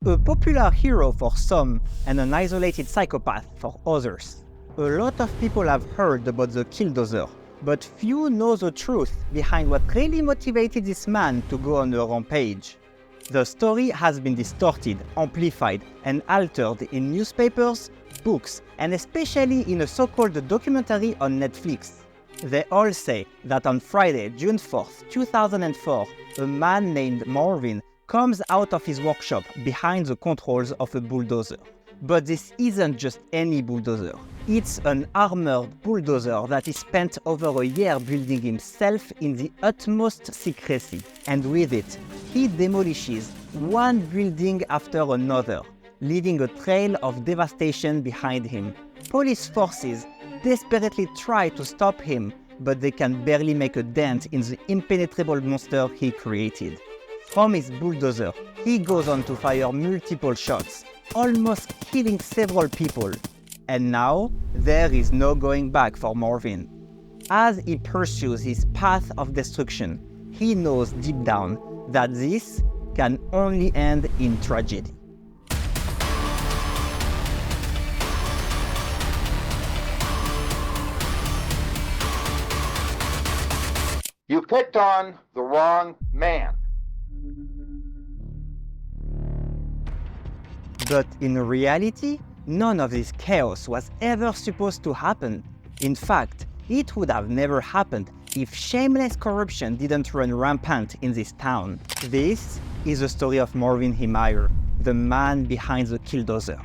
A popular hero for some and an isolated psychopath for others. A lot of people have heard about the Killdozer, but few know the truth behind what really motivated this man to go on a rampage. The story has been distorted, amplified, and altered in newspapers, books, and especially in a so-called documentary on Netflix. They all say that on Friday, June 4th, 2004, a man named Marvin comes out of his workshop behind the controls of a bulldozer. But this isn't just any bulldozer. It's an armored bulldozer that he spent over a year building himself in the utmost secrecy. And with it, he demolishes one building after another, leaving a trail of devastation behind him. Police forces desperately try to stop him, but they can barely make a dent in the impenetrable monster he created. From his bulldozer, he goes on to fire multiple shots, almost killing several people. And now, there is no going back for Marvin. As he pursues his path of destruction, he knows deep down that this can only end in tragedy. You picked on the wrong man. But in reality, none of this chaos was ever supposed to happen. In fact, it would have never happened if shameless corruption didn't run rampant in this town. This is the story of Marvin Heemeyer, the man behind the Killdozer.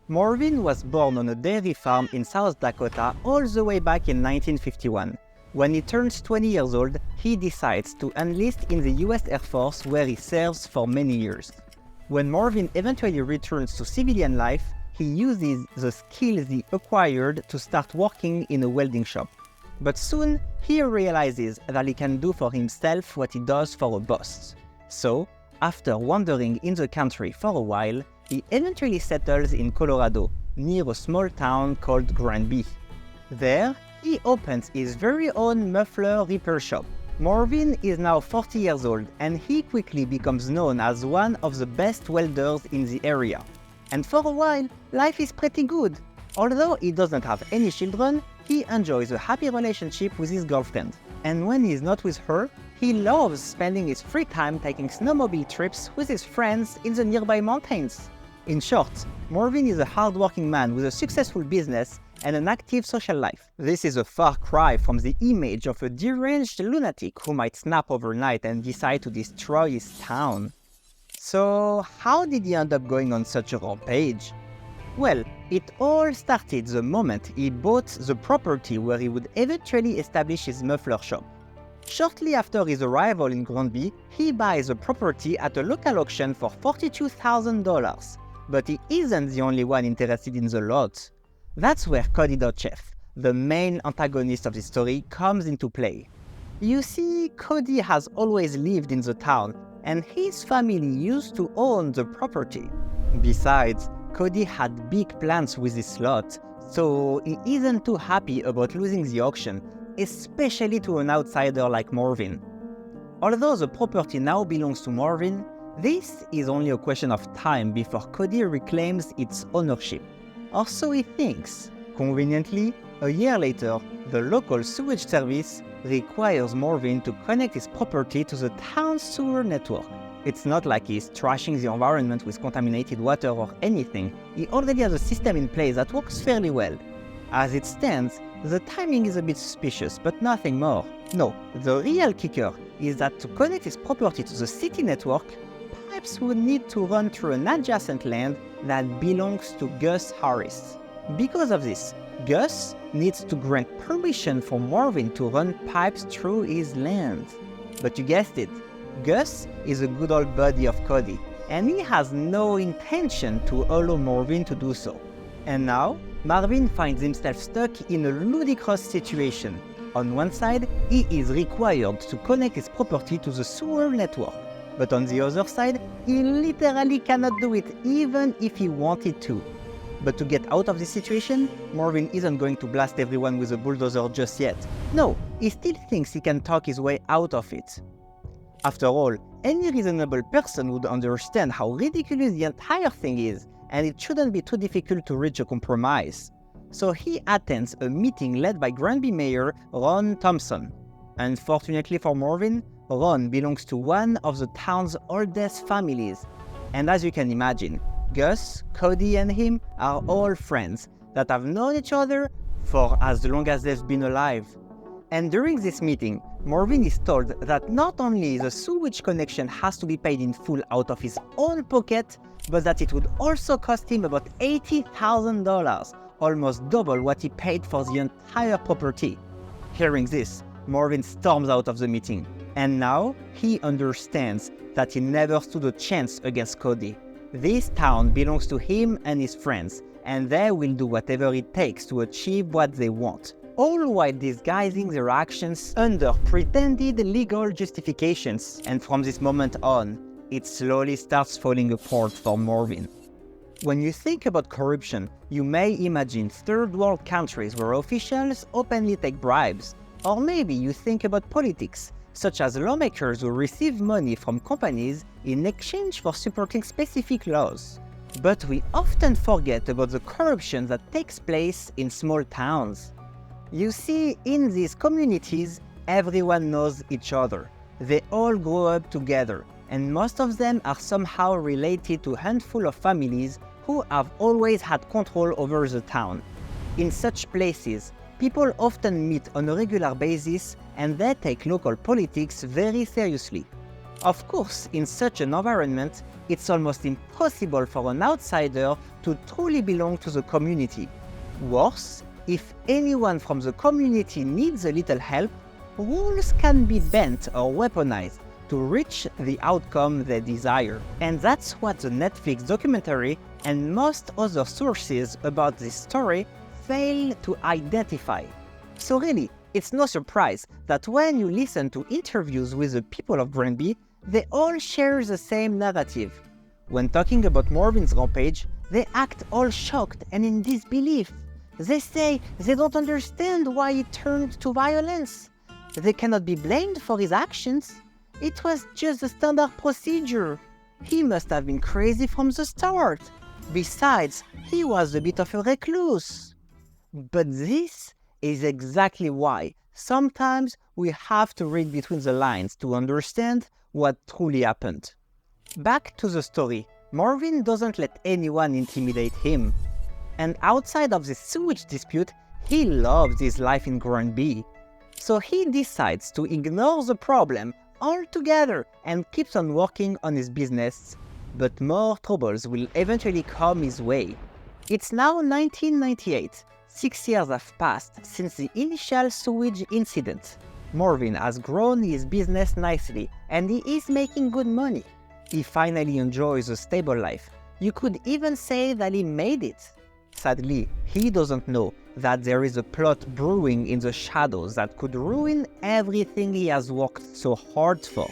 Marvin was born on a dairy farm in South Dakota all the way back in 1951. When he turns 20 years old, he decides to enlist in the US Air Force, where he serves for many years. When Marvin eventually returns to civilian life, he uses the skills he acquired to start working in a welding shop. But soon, he realizes that he can do for himself what he does for a boss. So, after wandering in the country for a while, he eventually settles in Colorado, near a small town called Granby. There, he opens his very own muffler repair shop. Marvin is now 40 years old, and he quickly becomes known as one of the best welders in the area. And for a while, life is pretty good. Although he doesn't have any children, he enjoys a happy relationship with his girlfriend. And when he's not with her, he loves spending his free time taking snowmobile trips with his friends in the nearby mountains. In short, Marvin is a hard-working man with a successful business and an active social life. This is a far cry from the image of a deranged lunatic who might snap overnight and decide to destroy his town. So, how did he end up going on such a rampage? Well, it all started the moment he bought the property where he would eventually establish his muffler shop. Shortly after his arrival in Granby, he buys the property at a local auction for $42,000. But he isn't the only one interested in the lot. That's where Cody Chef, the main antagonist of the story, comes into play. You see, Cody has always lived in the town, and his family used to own the property. Besides, Cody had big plans with this lot, so he isn't too happy about losing the auction, especially to an outsider like Marvin. Although the property now belongs to Marvin, this is only a question of time before Cody reclaims its ownership. Or so he thinks. Conveniently, a year later, the local sewage service requires Marvin to connect his property to the town's sewer network. It's not like he's trashing the environment with contaminated water or anything. He already has a system in place that works fairly well. As it stands, the timing is a bit suspicious, but nothing more. No, the real kicker is that to connect his property to the city network, pipes would need to run through an adjacent land that belongs to Gus Harris. Because of this, Gus needs to grant permission for Marvin to run pipes through his land. But you guessed it, Gus is a good old buddy of Cody, and he has no intention to allow Marvin to do so. And now, Marvin finds himself stuck in a ludicrous situation. On one side, he is required to connect his property to the sewer network. But on the other side, he literally cannot do it even if he wanted to. But to get out of this situation, Marvin isn't going to blast everyone with a bulldozer just yet. No, he still thinks he can talk his way out of it. After all, any reasonable person would understand how ridiculous the entire thing is, and it shouldn't be too difficult to reach a compromise. So he attends a meeting led by Granby Mayor Ron Thompson. Unfortunately for Marvin, Ron belongs to one of the town's oldest families. And as you can imagine, Gus, Cody and him are all friends that have known each other for as long as they've been alive. And during this meeting, Marvin is told that not only the sewage connection has to be paid in full out of his own pocket, but that it would also cost him about $80,000, almost double what he paid for the entire property. Hearing this, Marvin storms out of the meeting, and now he understands that he never stood a chance against Cody. This town belongs to him and his friends, and they will do whatever it takes to achieve what they want, all while disguising their actions under pretended legal justifications. And from this moment on, it slowly starts falling apart for Marvin. When you think about corruption, you may imagine third world countries where officials openly take bribes. Or maybe you think about politics, such as lawmakers who receive money from companies in exchange for supporting specific laws. But we often forget about the corruption that takes place in small towns. You see, in these communities, everyone knows each other. They all grow up together, and most of them are somehow related to a handful of families who have always had control over the town. In such places, people often meet on a regular basis and they take local politics very seriously. Of course, in such an environment, it's almost impossible for an outsider to truly belong to the community. Worse, if anyone from the community needs a little help, rules can be bent or weaponized to reach the outcome they desire. And that's what the Netflix documentary and most other sources about this story fail to identify. So really, it's no surprise that when you listen to interviews with the people of Granby, they all share the same narrative. When talking about Marvin's rampage, they act all shocked and in disbelief. They say they don't understand why he turned to violence. They cannot be blamed for his actions. It was just a standard procedure. He must have been crazy from the start. Besides, he was a bit of a recluse. But this is exactly why sometimes we have to read between the lines to understand what truly happened. Back to the story, Marvin doesn't let anyone intimidate him. And outside of this sewage dispute, he loves his life in Granby. So he decides to ignore the problem altogether and keeps on working on his business. But more troubles will eventually come his way. It's now 1998. 6 years have passed since the initial sewage incident. Marvin has grown his business nicely and he is making good money. He finally enjoys a stable life. You could even say that he made it. Sadly, he doesn't know that there is a plot brewing in the shadows that could ruin everything he has worked so hard for.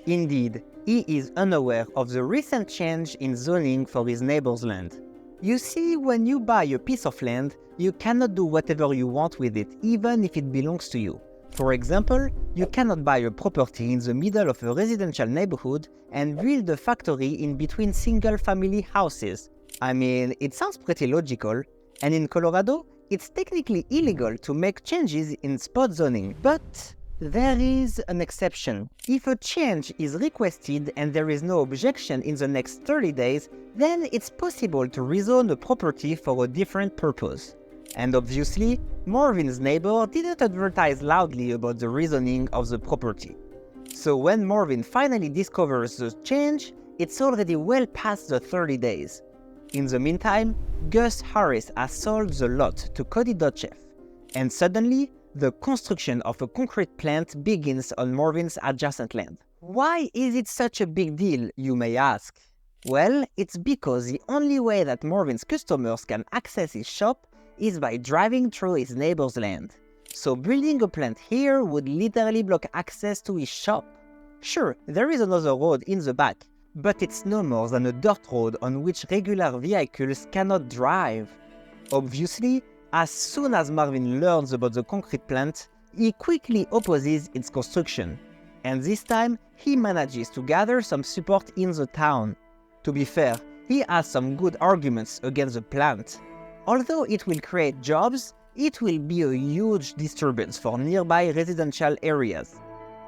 Indeed, he is unaware of the recent change in zoning for his neighbor's land. You see, when you buy a piece of land, you cannot do whatever you want with it, even if it belongs to you. For example, you cannot buy a property in the middle of a residential neighborhood and build a factory in between single-family houses. I mean, it sounds pretty logical, and in Colorado, it's technically illegal to make changes in spot zoning, but there is an exception. If a change is requested and there is no objection in the next 30 days, then it's possible to rezone the property for a different purpose. And obviously, Marvin's neighbor didn't advertise loudly about the rezoning of the property. So when Marvin finally discovers the change, it's already well past the 30 days. In the meantime, Gus Harris has sold the lot to Cody Dotcheff, and suddenly, the construction of a concrete plant begins on Marvin's adjacent land. Why is it such a big deal, you may ask? Well, it's because the only way that Marvin's customers can access his shop is by driving through his neighbor's land. So building a plant here would literally block access to his shop. Sure, there is another road in the back, but it's no more than a dirt road on which regular vehicles cannot drive. Obviously, as soon as Marvin learns about the concrete plant, he quickly opposes its construction. And this time, he manages to gather some support in the town. To be fair, he has some good arguments against the plant. Although it will create jobs, it will be a huge disturbance for nearby residential areas.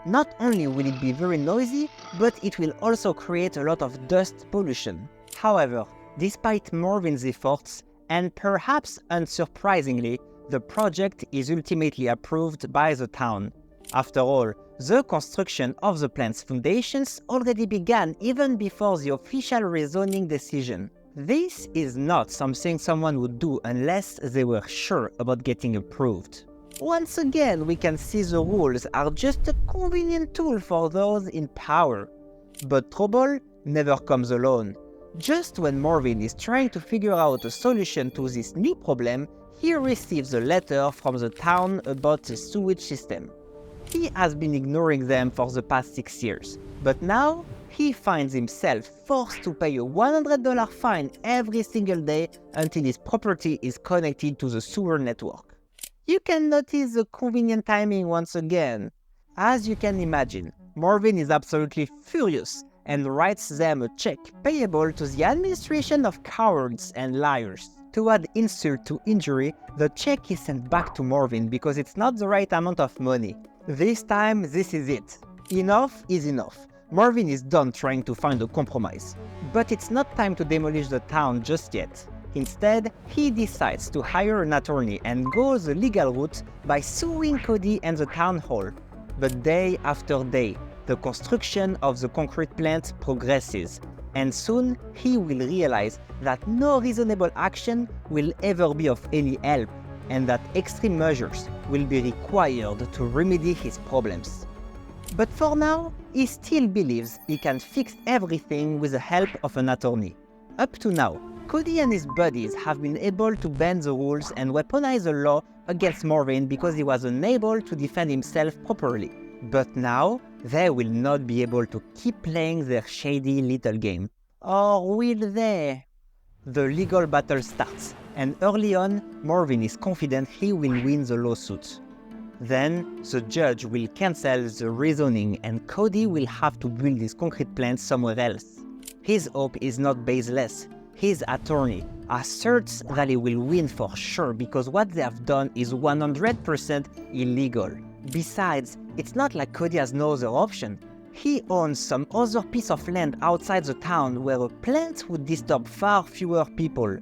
Not only will it be very noisy, but it will also create a lot of dust pollution. However, despite Marvin's efforts, and perhaps unsurprisingly, the project is ultimately approved by the town. After all, the construction of the plant's foundations already began even before the official rezoning decision. This is not something someone would do unless they were sure about getting approved. Once again, we can see the rules are just a convenient tool for those in power. But trouble never comes alone. Just when Marvin is trying to figure out a solution to this new problem, he receives a letter from the town about the sewage system. He has been ignoring them for the past 6 years, but now he finds himself forced to pay a $100 fine every single day until his property is connected to the sewer network. You can notice the convenient timing once again. As you can imagine, Marvin is absolutely furious and writes them a check payable to the administration of cowards and liars. To add insult to injury, the check is sent back to Marvin because it's not the right amount of money. This time, this is it. Enough is enough. Marvin is done trying to find a compromise. But it's not time to demolish the town just yet. Instead, he decides to hire an attorney and go the legal route by suing Cody and the town hall. But day after day, the construction of the concrete plant progresses, and soon he will realize that no reasonable action will ever be of any help, and that extreme measures will be required to remedy his problems. But for now, he still believes he can fix everything with the help of an attorney. Up to now, Cody and his buddies have been able to bend the rules and weaponize the law against Marvin because he was unable to defend himself properly. But now, they will not be able to keep playing their shady little game. Or will they? The legal battle starts, and early on, Marvin is confident he will win the lawsuit. Then, the judge will cancel the rezoning and Cody will have to build his concrete plant somewhere else. His hope is not baseless. His attorney asserts that he will win for sure because what they have done is 100% illegal. Besides, it's not like Cody has no other option. He owns some other piece of land outside the town where a plant would disturb far fewer people.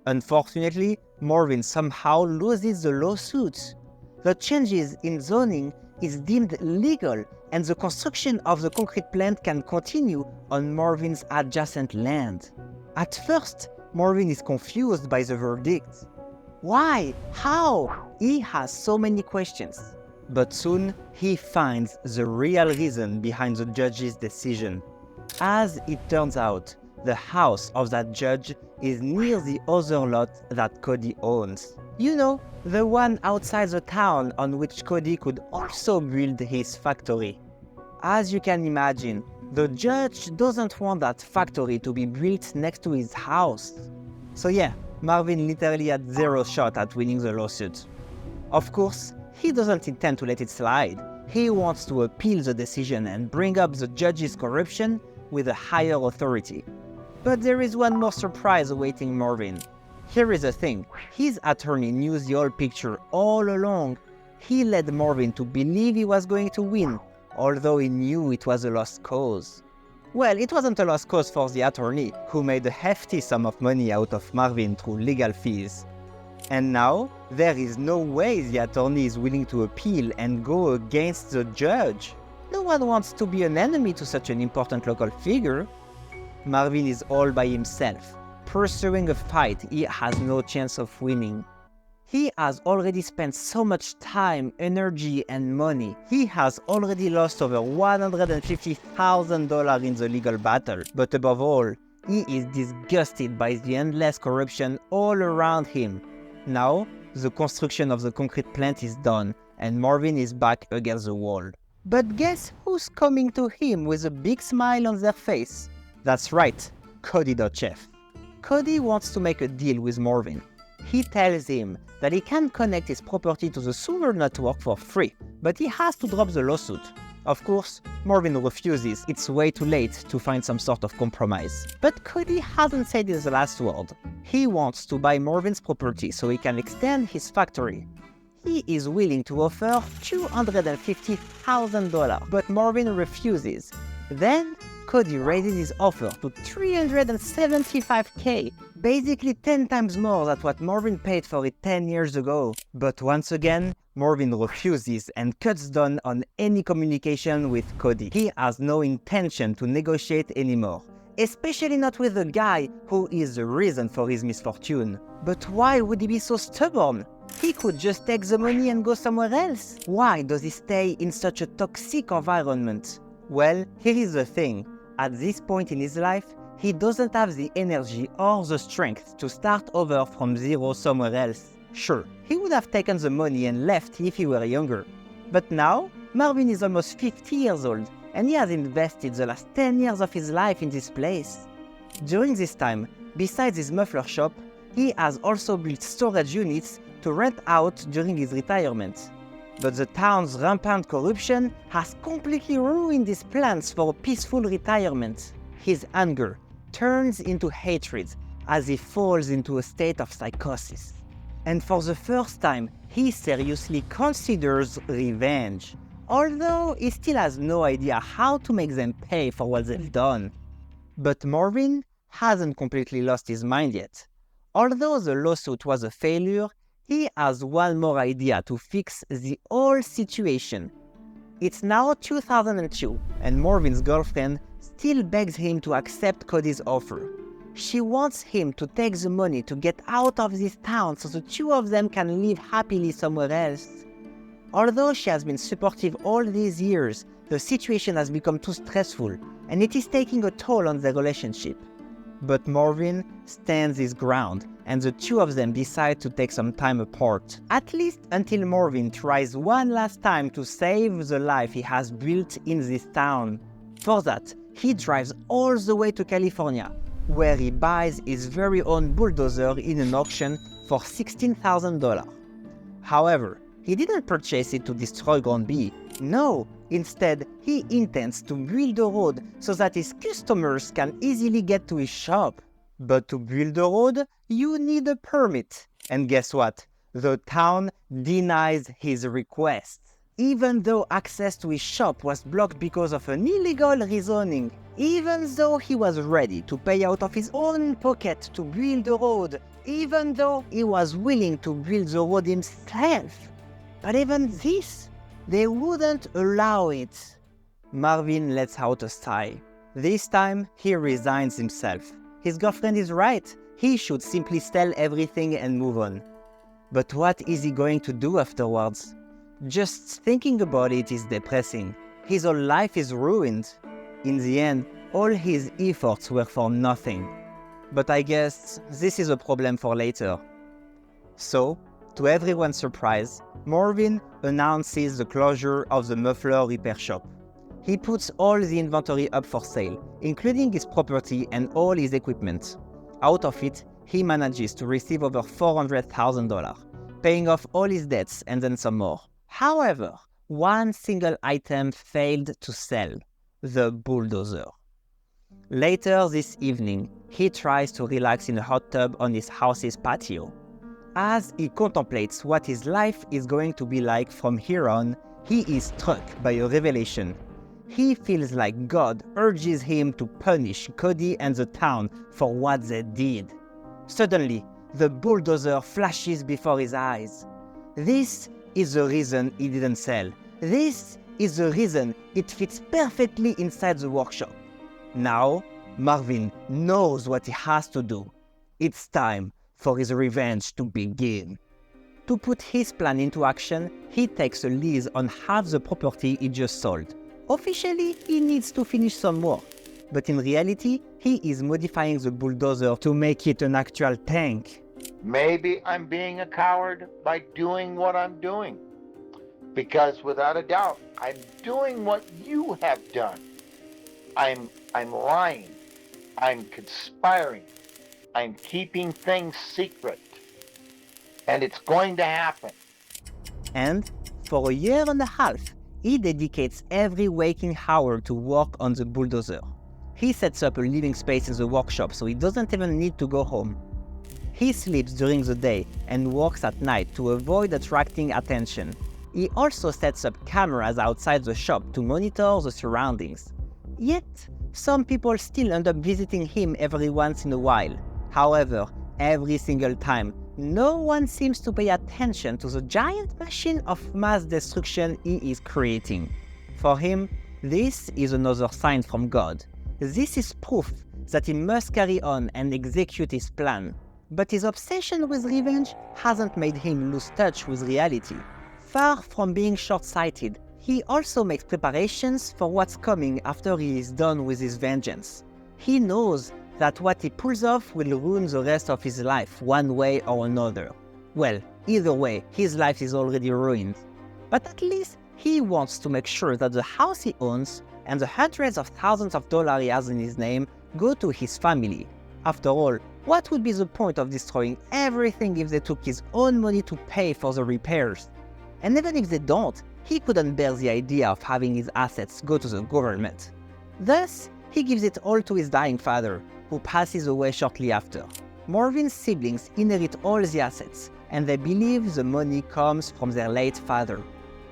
Unfortunately, Marvin somehow loses the lawsuit. The changes in zoning is deemed legal and the construction of the concrete plant can continue on Marvin's adjacent land. At first, Marvin is confused by the verdict. Why? How? He has so many questions. But soon, he finds the real reason behind the judge's decision. As it turns out, the house of that judge is near the other lot that Cody owns. You know, the one outside the town on which Cody could also build his factory. As you can imagine, the judge doesn't want that factory to be built next to his house. So yeah, Marvin literally had zero shot at winning the lawsuit. Of course, he doesn't intend to let it slide. He wants to appeal the decision and bring up the judge's corruption with a higher authority. But there is one more surprise awaiting Marvin. Here is the thing, his attorney knew the whole picture all along. He led Marvin to believe he was going to win, although he knew it was a lost cause. Well, it wasn't a lost cause for the attorney, who made a hefty sum of money out of Marvin through legal fees. And now, there is no way the attorney is willing to appeal and go against the judge. No one wants to be an enemy to such an important local figure. Marvin is all by himself, pursuing a fight he has no chance of winning. He has already spent so much time, energy, and money. He has already lost over $150,000 in the legal battle. But above all, he is disgusted by the endless corruption all around him. Now, the construction of the concrete plant is done, and Marvin is back against the wall. But guess who's coming to him with a big smile on their face? That's right, Cody the chef. Cody wants to make a deal with Marvin. He tells him that he can connect his property to the sewer network for free, but he has to drop the lawsuit. Of course, Marvin refuses. It's way too late to find some sort of compromise. But Cody hasn't said his last word. He wants to buy Marvin's property so he can extend his factory. He is willing to offer $250,000, but Marvin refuses. Then, Cody raises his offer to $375K, basically 10 times more than what Marvin paid for it 10 years ago. But once again, Marvin refuses and cuts down on any communication with Cody. He has no intention to negotiate anymore, especially not with the guy who is the reason for his misfortune. But why would he be so stubborn? He could just take the money and go somewhere else. Why does he stay in such a toxic environment? Well, here is the thing. At this point in his life, he doesn't have the energy or the strength to start over from zero somewhere else. Sure, he would have taken the money and left if he were younger. But now, Marvin is almost 50 years old, and he has invested the last 10 years of his life in this place. During this time, besides his muffler shop, he has also built storage units to rent out during his retirement. But the town's rampant corruption has completely ruined his plans for a peaceful retirement. His anger turns into hatred as he falls into a state of psychosis. And for the first time, he seriously considers revenge, although he still has no idea how to make them pay for what they've done. But Marvin hasn't completely lost his mind yet. Although the lawsuit was a failure, he has one more idea to fix the whole situation. It's now 2002, and Marvin's girlfriend still begs him to accept Cody's offer. She wants him to take the money to get out of this town so the two of them can live happily somewhere else. Although she has been supportive all these years, the situation has become too stressful, and it is taking a toll on their relationship. But Marvin stands his ground, and the two of them decide to take some time apart, at least until Marvin tries one last time to save the life he has built in this town. For that, he drives all the way to California, where he buys his very own bulldozer in an auction for $16,000. However, he didn't purchase it to destroy Ground B. No, instead, he intends to build a road so that his customers can easily get to his shop. But to build a road, you need a permit. And guess what? The town denies his request. Even though access to his shop was blocked because of an illegal rezoning. Even though he was ready to pay out of his own pocket to build the road. Even though he was willing to build the road himself. But even this, they wouldn't allow it. Marvin lets out a sigh. This time, he resigns himself. His girlfriend is right. He should simply sell everything and move on. But what is he going to do afterwards? Just thinking about it is depressing. His whole life is ruined. In the end, all his efforts were for nothing. But I guess this is a problem for later. So, to everyone's surprise, Marvin announces the closure of the muffler repair shop. He puts all the inventory up for sale, including his property and all his equipment. Out of it, he manages to receive over $400,000, paying off all his debts and then some more. However, one single item failed to sell: the bulldozer. Later this evening, he tries to relax in a hot tub on his house's patio. As he contemplates what his life is going to be like from here on, he is struck by a revelation. He feels like God urges him to punish Cody and the town for what they did. Suddenly, the bulldozer flashes before his eyes. This is the reason he didn't sell. This is the reason it fits perfectly inside the workshop. Now, Marvin knows what he has to do. It's time for his revenge to begin. To put his plan into action, he takes a lease on half the property he just sold. Officially, he needs to finish some work, but in reality, he is modifying the bulldozer to make it an actual tank. Maybe I'm being a coward by doing what I'm doing. Because without a doubt, I'm doing what you have done. I'm lying. I'm conspiring. I'm keeping things secret. And it's going to happen. And for a year and a half, He dedicates every waking hour to work on the bulldozer. He sets up a living space in the workshop so he doesn't even need to go home. He sleeps during the day and works at night to avoid attracting attention. He also sets up cameras outside the shop to monitor the surroundings. Yet, some people still end up visiting him every once in a while. However, every single time, no one seems to pay attention to the giant machine of mass destruction he is creating. For him, this is another sign from God. This is proof that he must carry on and execute his plan. But his obsession with revenge hasn't made him lose touch with reality. Far from being short-sighted, he also makes preparations for what's coming after he is done with his vengeance. He knows that what he pulls off will ruin the rest of his life one way or another. Well, either way, his life is already ruined. But at least he wants to make sure that the house he owns and the hundreds of thousands of dollars he has in his name go to his family. After all, what would be the point of destroying everything if they took his own money to pay for the repairs? And even if they don't, he couldn't bear the idea of having his assets go to the government. Thus, he gives it all to his dying father, who passes away shortly after. Marvin's siblings inherit all the assets, and they believe the money comes from their late father.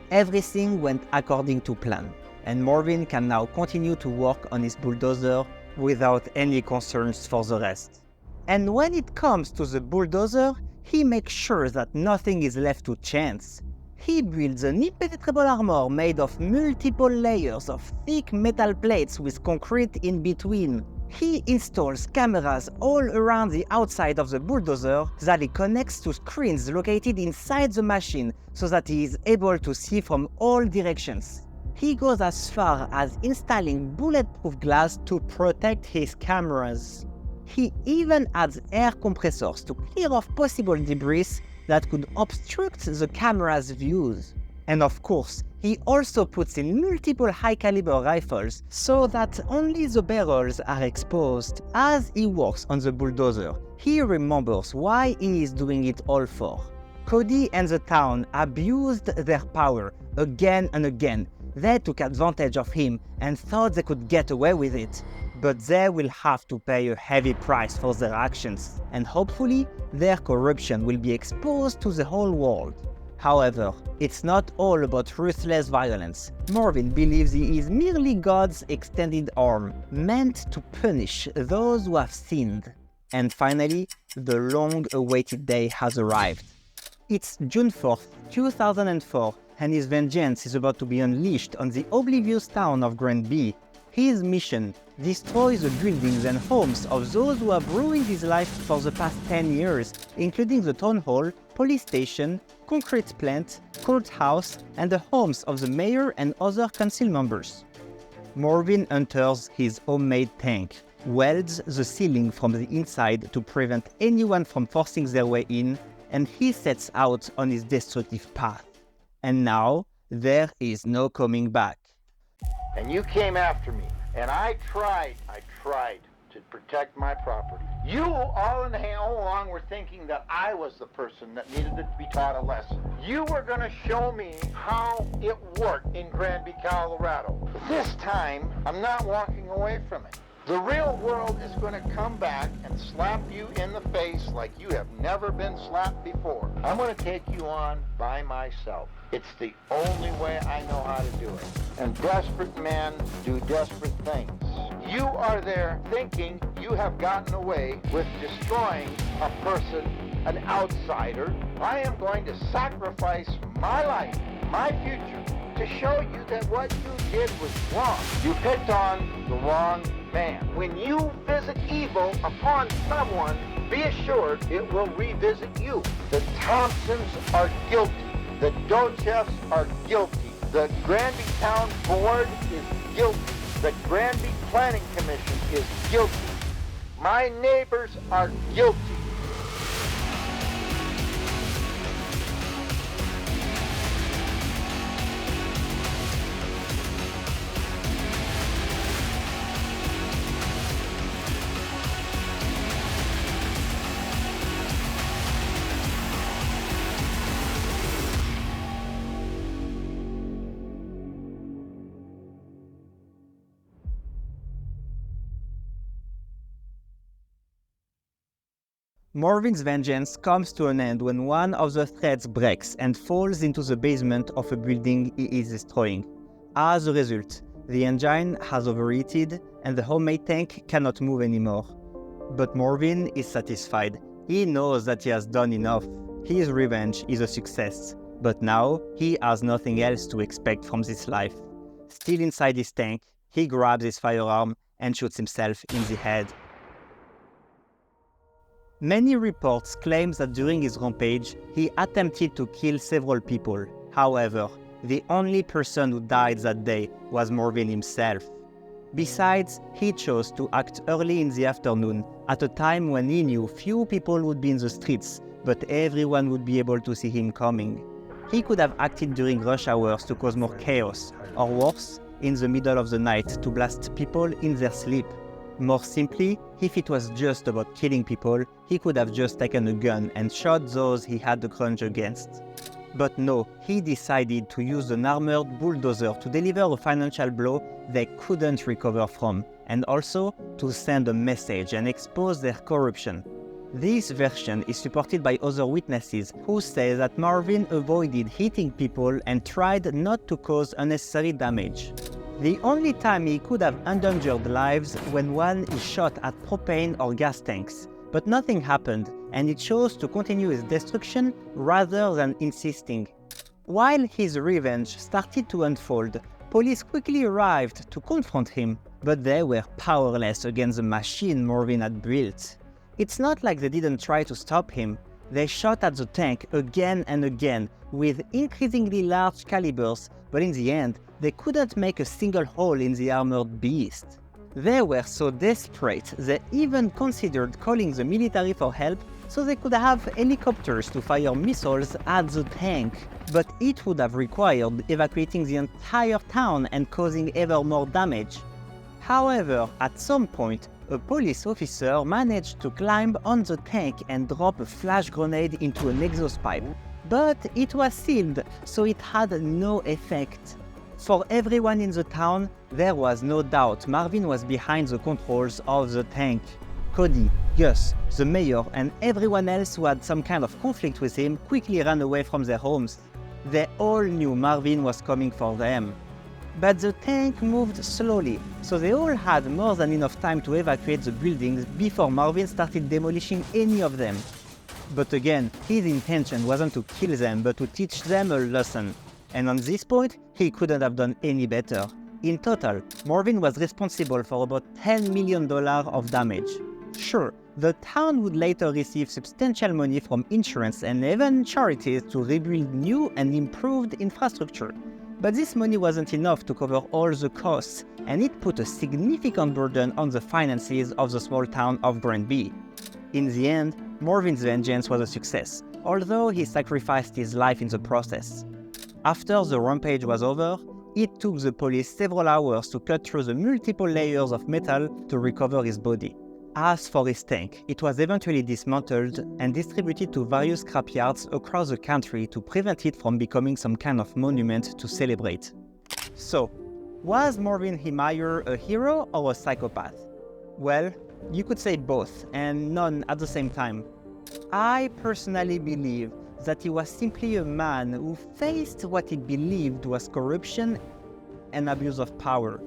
Everything went according to plan, and Marvin can now continue to work on his bulldozer without any concerns for the rest. And when it comes to the bulldozer, he makes sure that nothing is left to chance. He builds an impenetrable armor made of multiple layers of thick metal plates with concrete in between. He installs cameras all around the outside of the bulldozer that he connects to screens located inside the machine so that he is able to see from all directions. He goes as far as installing bulletproof glass to protect his cameras. He even adds air compressors to clear off possible debris that could obstruct the camera's views. And of course, he also puts in multiple high-caliber rifles so that only the barrels are exposed. As he works on the bulldozer, he remembers why he is doing it all for. Cody and the town abused their power again and again. They took advantage of him and thought they could get away with it. But they will have to pay a heavy price for their actions, and hopefully their corruption will be exposed to the whole world. However, it's not all about ruthless violence. Marvin believes he is merely God's extended arm, meant to punish those who have sinned. And finally, the long-awaited day has arrived. It's June 4th, 2004, and his vengeance is about to be unleashed on the oblivious town of Granby. His mission: destroy the buildings and homes of those who have ruined his life for the past 10 years, including the town hall, police station, concrete plant, courthouse, and the homes of the mayor and other council members. Marvin enters his homemade tank, welds the ceiling from the inside to prevent anyone from forcing their way in, and he sets out on his destructive path. And now, there is no coming back. And you came after me, and I tried to protect my property. You all along were thinking that I was the person that needed to be taught a lesson. You were going to show me how it worked in Granby, Colorado. This time, I'm not walking away from it. The real world is going to come back and slap you in the face like you have never been slapped before. I'm going to take you on by myself. It's the only way I know how to do it. And desperate men do desperate things. You are there thinking you have gotten away with destroying a person, an outsider. I am going to sacrifice my life, my future, to show you that what you did was wrong. You picked on the wrong man. When you visit evil upon someone, be assured it will revisit you. The Thompsons are guilty. The Dochefs are guilty. The Granby Town Board is guilty. The Granby Planning Commission is guilty. My neighbors are guilty. Marvin's vengeance comes to an end when one of the threads breaks and falls into the basement of a building he is destroying. As a result, the engine has overheated and the homemade tank cannot move anymore. But Marvin is satisfied. He knows that he has done enough. His revenge is a success, but now he has nothing else to expect from this life. Still inside his tank, he grabs his firearm and shoots himself in the head. Many reports claim that during his rampage, he attempted to kill several people. However, the only person who died that day was Marvin himself. Besides, he chose to act early in the afternoon, at a time when he knew few people would be in the streets, but everyone would be able to see him coming. He could have acted during rush hours to cause more chaos, or worse, in the middle of the night to blast people in their sleep. More simply, if it was just about killing people, he could have just taken a gun and shot those he had a grudge against. But no, he decided to use an armored bulldozer to deliver a financial blow they couldn't recover from, and also to send a message and expose their corruption. This version is supported by other witnesses who say that Marvin avoided hitting people and tried not to cause unnecessary damage. The only time he could have endangered lives when one is shot at propane or gas tanks, but nothing happened and he chose to continue his destruction rather than insisting. While his revenge started to unfold, police quickly arrived to confront him, but they were powerless against the machine Marvin had built. It's not like they didn't try to stop him. They shot at the tank again and again with increasingly large calibers, but in the end, they couldn't make a single hole in the armored beast. They were so desperate they even considered calling the military for help so they could have helicopters to fire missiles at the tank, but it would have required evacuating the entire town and causing ever more damage. However, at some point, a police officer managed to climb on the tank and drop a flash grenade into an exhaust pipe, but it was sealed, so it had no effect. For everyone in the town, there was no doubt Marvin was behind the controls of the tank. Cody, Gus, the mayor, and everyone else who had some kind of conflict with him quickly ran away from their homes. They all knew Marvin was coming for them. But the tank moved slowly, so they all had more than enough time to evacuate the buildings before Marvin started demolishing any of them. But again, his intention wasn't to kill them, but to teach them a lesson. And on this point, he couldn't have done any better. In total, Marvin was responsible for about $10 million of damage. Sure, the town would later receive substantial money from insurance and even charities to rebuild new and improved infrastructure. But this money wasn't enough to cover all the costs, and it put a significant burden on the finances of the small town of Granby. In the end, Marvin's vengeance was a success, although he sacrificed his life in the process. After the rampage was over, it took the police several hours to cut through the multiple layers of metal to recover his body. As for his tank, it was eventually dismantled and distributed to various scrapyards across the country to prevent it from becoming some kind of monument to celebrate. So, was Marvin Heemeyer a hero or a psychopath? Well, you could say both, and none at the same time. I personally believe that he was simply a man who faced what he believed was corruption and abuse of power.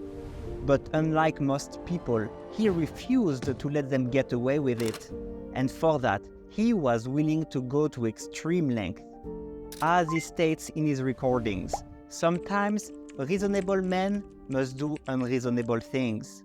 But unlike most people, he refused to let them get away with it. And for that, he was willing to go to extreme lengths. As he states in his recordings, sometimes reasonable men must do unreasonable things.